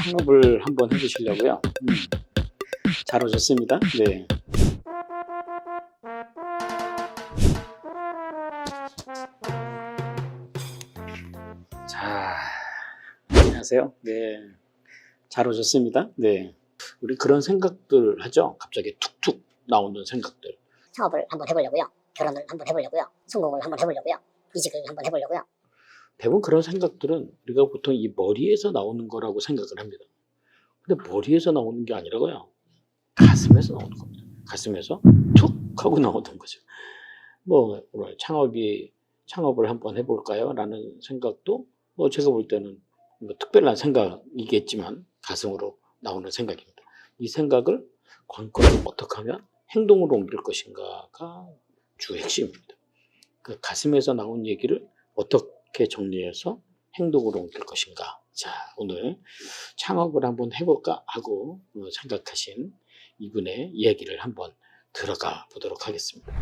창업을 한번 해보시려고요. 잘 오셨습니다. 네. 자, 안녕하세요. 네. 잘 오셨습니다. 네. 우리 그런 생각들 하죠. 갑자기 툭툭 나오는 생각들. 창업을 한번 해보려고요. 결혼을 한번 해보려고요. 성공을 한번 해보려고요. 이직을 한번 해보려고요. 대부분 그런 생각들은 우리가 보통 이 머리에서 나오는 거라고 생각을 합니다. 근데 머리에서 나오는 게 아니라고요. 가슴에서 나오는 겁니다. 가슴에서 툭 하고 나오는 거죠. 뭐 창업을 한번 해볼까요? 라는 생각도 제가 볼 때는 뭐 특별한 생각이겠지만 가슴으로 나오는 생각입니다. 이 생각을 관건을 어떻게 하면 행동으로 옮길 것인가가 주 핵심입니다. 그 가슴에서 나온 얘기를 어떻게 정리해서 행동으로 옮길 것인가. 자, 오늘 창업을 한번 해볼까 하고 생각하신 이분의 이야기를 한번 들어가 보도록 하겠습니다.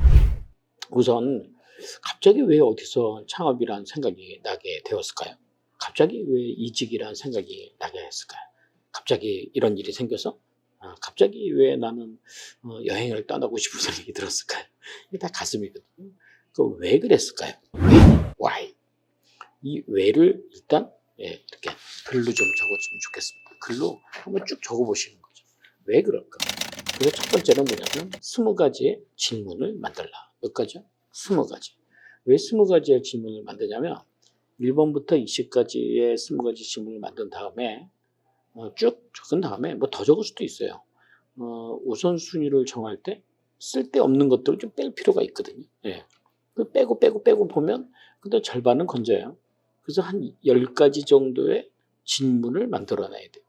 우선 갑자기 왜 어디서 창업이란 생각이 나게 되었을까요? 갑자기 왜 이직이란 생각이 나게 했을까요? 갑자기 이런 일이 생겨서? 갑자기 왜 나는 여행을 떠나고 싶은 생각이 들었을까요? 이게 다 가슴이거든요. 왜 그랬을까요? why? 이 왜를 일단 이렇게 글로 좀 적어주면 좋겠습니다. 글로 한번 쭉 적어보시는 거죠. 왜 그럴까? 그래서 첫 번째는 뭐냐면 20가지의 질문을 만들라. 몇 가지요? 20가지. 왜 20가지의 질문을 만드냐면 1번부터 20가지의 20가지 질문을 만든 다음에 쭉 적은 다음에 뭐 더 적을 수도 있어요. 우선순위를 정할 때 쓸데없는 것들을 좀 뺄 필요가 있거든요. 예. 그 빼고 보면 근데 절반은 건져요. 그래서 한 10가지 정도의 질문을 만들어내야 돼요.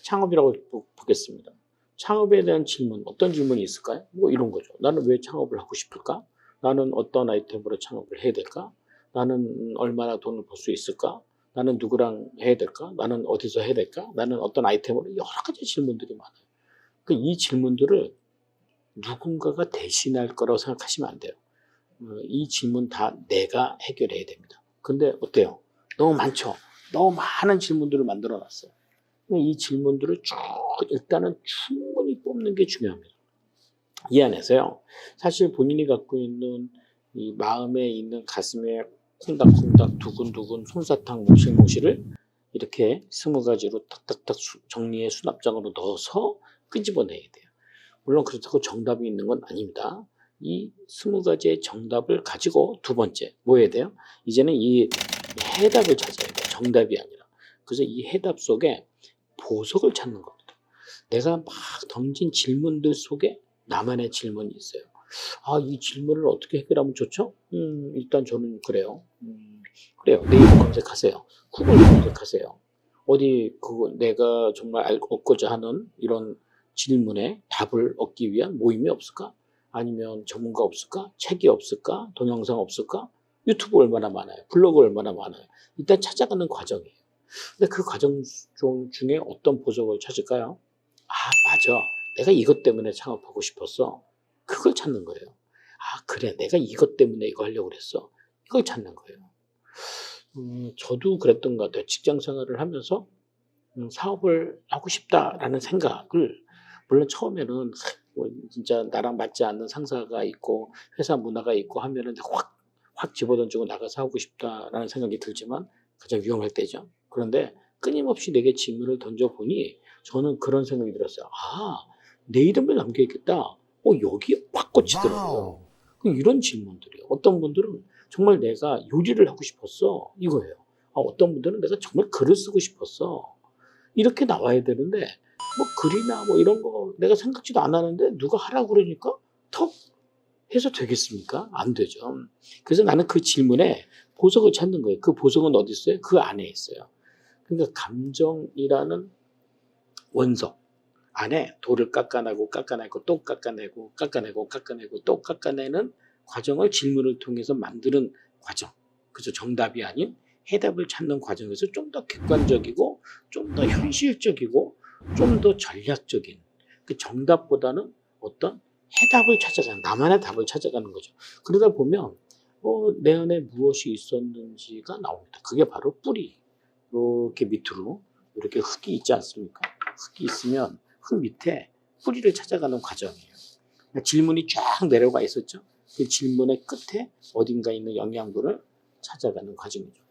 창업이라고 보겠습니다. 창업에 대한 질문, 어떤 질문이 있을까요? 뭐 이런 거죠. 나는 왜 창업을 하고 싶을까? 나는 어떤 아이템으로 창업을 해야 될까? 나는 얼마나 돈을 벌 수 있을까? 나는 누구랑 해야 될까? 나는 어디서 해야 될까? 나는 어떤 아이템으로 여러 가지 질문들이 많아요. 이 질문들을 누군가가 대신할 거라고 생각하시면 안 돼요. 이 질문 다 내가 해결해야 됩니다. 근데 어때요? 너무 많죠? 너무 많은 질문들을 만들어 놨어요. 이 질문들을 쭉 일단은 충분히 뽑는 게 중요합니다. 이 안에서요. 사실 본인이 갖고 있는 이 마음에 있는 가슴에 콩닥콩닥 두근두근 솜사탕 몽실몽실을 이렇게 20가지로 탁탁탁 정리해 수납장으로 넣어서 끄집어내야 돼요. 물론 그렇다고 정답이 있는 건 아닙니다. 이 20가지의 정답을 가지고 두 번째 뭐 해야 돼요? 이제는 이 해답을 찾아야 돼요. 정답이 아니라. 그래서 이 해답 속에 보석을 찾는 겁니다. 내가 막 던진 질문들 속에 나만의 질문이 있어요. 이 질문을 어떻게 해결하면 좋죠? 일단 저는 그래요. 그래요. 네이버 검색하세요. 구글 검색하세요. 어디 내가 정말 얻고자 하는 이런 질문에 답을 얻기 위한 모임이 없을까? 아니면 전문가 없을까? 책이 없을까? 동영상 없을까? 유튜브 얼마나 많아요? 블로그 얼마나 많아요? 일단 찾아가는 과정이에요. 근데 그 과정 중에 어떤 보석을 찾을까요? 맞아. 내가 이것 때문에 창업하고 싶었어. 그걸 찾는 거예요. 그래. 내가 이것 때문에 이거 하려고 그랬어. 이걸 찾는 거예요. 저도 그랬던 것 같아요. 직장 생활을 하면서 사업을 하고 싶다라는 생각을 물론 처음에는 진짜 나랑 맞지 않는 상사가 있고 회사 문화가 있고 하면은 확 집어던지고 나가서 하고 싶다라는 생각이 들지만 가장 위험할 때죠. 그런데 끊임없이 내게 질문을 던져보니 저는 그런 생각이 들었어요. 내 이름을 남겨야겠다. 여기에 확 꽂히더라고요. 이런 질문들이에요. 어떤 분들은 정말 내가 요리를 하고 싶었어. 이거예요. 어떤 분들은 내가 정말 글을 쓰고 싶었어. 이렇게 나와야 되는데 뭐 글이나 뭐 이런 거 내가 생각지도 않았는데 누가 하라고 그러니까 턱 해서 되겠습니까? 안 되죠. 그래서 나는 그 질문에 보석을 찾는 거예요. 그 보석은 어디 있어요? 그 안에 있어요. 그러니까 감정이라는 원석 안에 돌을 깎아내고 또 깎아내고 또 깎아내는 과정을 질문을 통해서 만드는 과정. 그죠? 정답이 아닌 해답을 찾는 과정에서 좀 더 객관적이고 좀 더 현실적이고 좀 더 전략적인 그 정답보다는 어떤 해답을 찾아가는 나만의 답을 찾아가는 거죠. 그러다 보면 내 안에 무엇이 있었는지가 나옵니다. 그게 바로 뿌리. 이렇게 밑으로 이렇게 흙이 있지 않습니까? 흙이 있으면 흙 밑에 뿌리를 찾아가는 과정이에요. 그러니까 질문이 쫙 내려가 있었죠. 그 질문의 끝에 어딘가 있는 영양분을 찾아가는 과정이죠.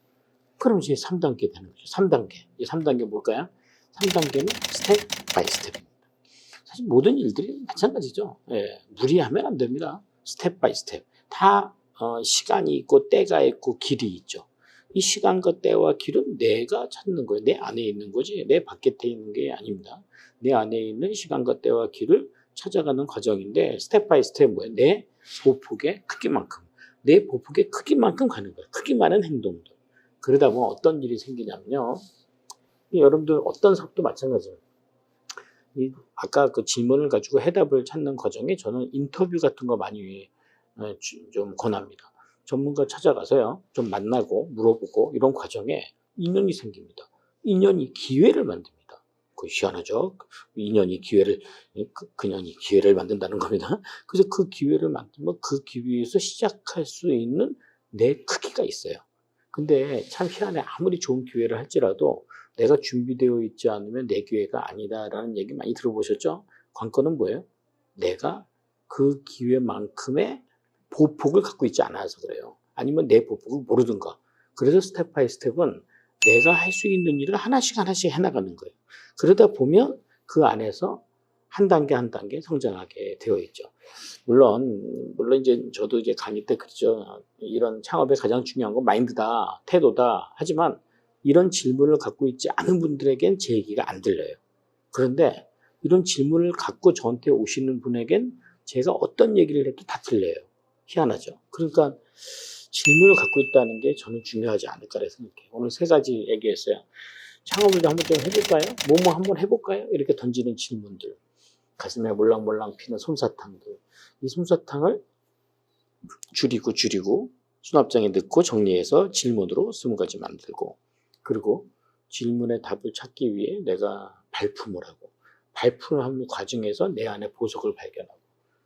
그럼 이제 3단계 되는 거죠. 3단계. 이 3단계 뭘까요? 3단계는 스텝 바이 스텝입니다. 사실 모든 일들이 마찬가지죠. 예, 무리하면 안 됩니다. 스텝 바이 스텝. 다 시간이 있고 때가 있고 길이 있죠. 이 시간과 때와 길은 내가 찾는 거예요. 내 안에 있는 거지 내 바깥에 있는 게 아닙니다. 내 안에 있는 시간과 때와 길을 찾아가는 과정인데 스텝 바이 스텝 뭐예요? 내 보폭의 크기만큼. 내 보폭의 크기만큼 가는 거예요. 크기만한 행동들. 그러다 보면 어떤 일이 생기냐면요. 여러분들 어떤 사업도 마찬가지예요. 아까 그 질문을 가지고 해답을 찾는 과정에 저는 인터뷰 같은 거 많이 좀 권합니다. 전문가 찾아가서요. 좀 만나고 물어보고 이런 과정에 인연이 생깁니다. 인연이 기회를 만듭니다. 그 희한하죠. 인연이 기회를, 그년이 기회를 만든다는 겁니다. 그래서 그 기회를 만들면 그 기회에서 시작할 수 있는 내 크기가 있어요. 근데 참 희한해. 아무리 좋은 기회를 할지라도 내가 준비되어 있지 않으면 내 기회가 아니다라는 얘기 많이 들어보셨죠? 관건은 뭐예요? 내가 그 기회만큼의 보폭을 갖고 있지 않아서 그래요. 아니면 내 보폭을 모르든가. 그래서 스텝 바이 스텝은 내가 할 수 있는 일을 하나씩 하나씩 해나가는 거예요. 그러다 보면 그 안에서 한 단계 한 단계 성장하게 되어 있죠. 물론 이제 저도 이제 강의 때 그랬죠. 이런 창업에 가장 중요한 건 마인드다, 태도다. 하지만 이런 질문을 갖고 있지 않은 분들에겐 제 얘기가 안 들려요. 그런데 이런 질문을 갖고 저한테 오시는 분에겐 제가 어떤 얘기를 해도 다 들려요. 희한하죠. 그러니까 질문을 갖고 있다는 게 저는 중요하지 않을까라 생각해요. 오늘 3가지 얘기했어요. 창업을 한번 좀 해볼까요? 뭐뭐 한번 해볼까요? 이렇게 던지는 질문들. 가슴에 몰랑몰랑 피는 솜사탕들. 이 솜사탕을 줄이고 수납장에 넣고 정리해서 질문으로 20가지 만들고, 그리고 질문의 답을 찾기 위해 내가 발품을 하고, 발품을 하는 과정에서 내 안에 보석을 발견하고,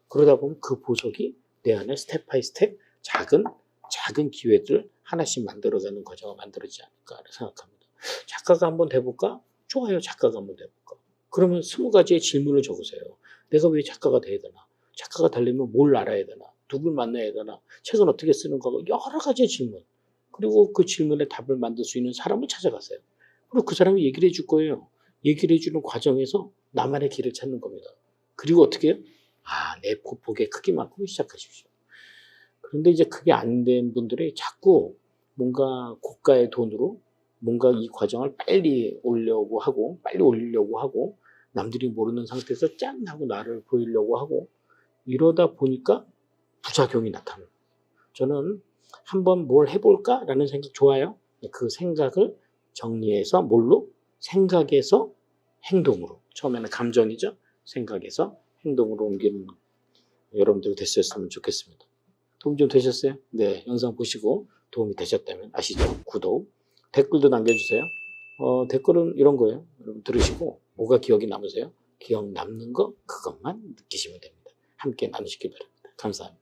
그러다 보면 그 보석이 내 안에 스텝 바이 스텝 작은 기회들을 하나씩 만들어가는 과정을 만들어지지 않을까 생각합니다. 작가가 한번 돼볼까? 좋아요. 작가가 한번 돼볼까? 그러면 20가지의 질문을 적으세요. 내가 왜 작가가 돼야 되나? 작가가 되려면 뭘 알아야 되나? 누굴 만나야 되나? 책은 어떻게 쓰는 가 여러 가지의 질문. 그리고 그 질문에 답을 만들 수 있는 사람을 찾아가세요. 그리고 그 사람이 얘기를 해줄 거예요. 얘기를 해주는 과정에서 나만의 길을 찾는 겁니다. 그리고 어떻게 해요? 내 보폭의 크기만큼 시작하십시오. 그런데 이제 그게 안 된 분들이 자꾸 뭔가 고가의 돈으로 뭔가 이 과정을 빨리 올리려고 하고 남들이 모르는 상태에서 짠 하고 나를 보이려고 하고 이러다 보니까 부작용이 나타나요. 저는 한번 뭘 해볼까라는 생각 좋아요. 그 생각을 정리해서 뭘로? 생각에서 행동으로. 처음에는 감정이죠. 생각에서 행동으로 옮기는 여러분들 됐었으면 좋겠습니다. 도움 좀 되셨어요? 네, 영상 보시고 도움이 되셨다면 아시죠? 구독, 댓글도 남겨주세요. 댓글은 이런 거예요. 여러분 들으시고 뭐가 기억이 남으세요? 기억 남는 거 그것만 느끼시면 됩니다. 함께 나누시기 바랍니다. 감사합니다.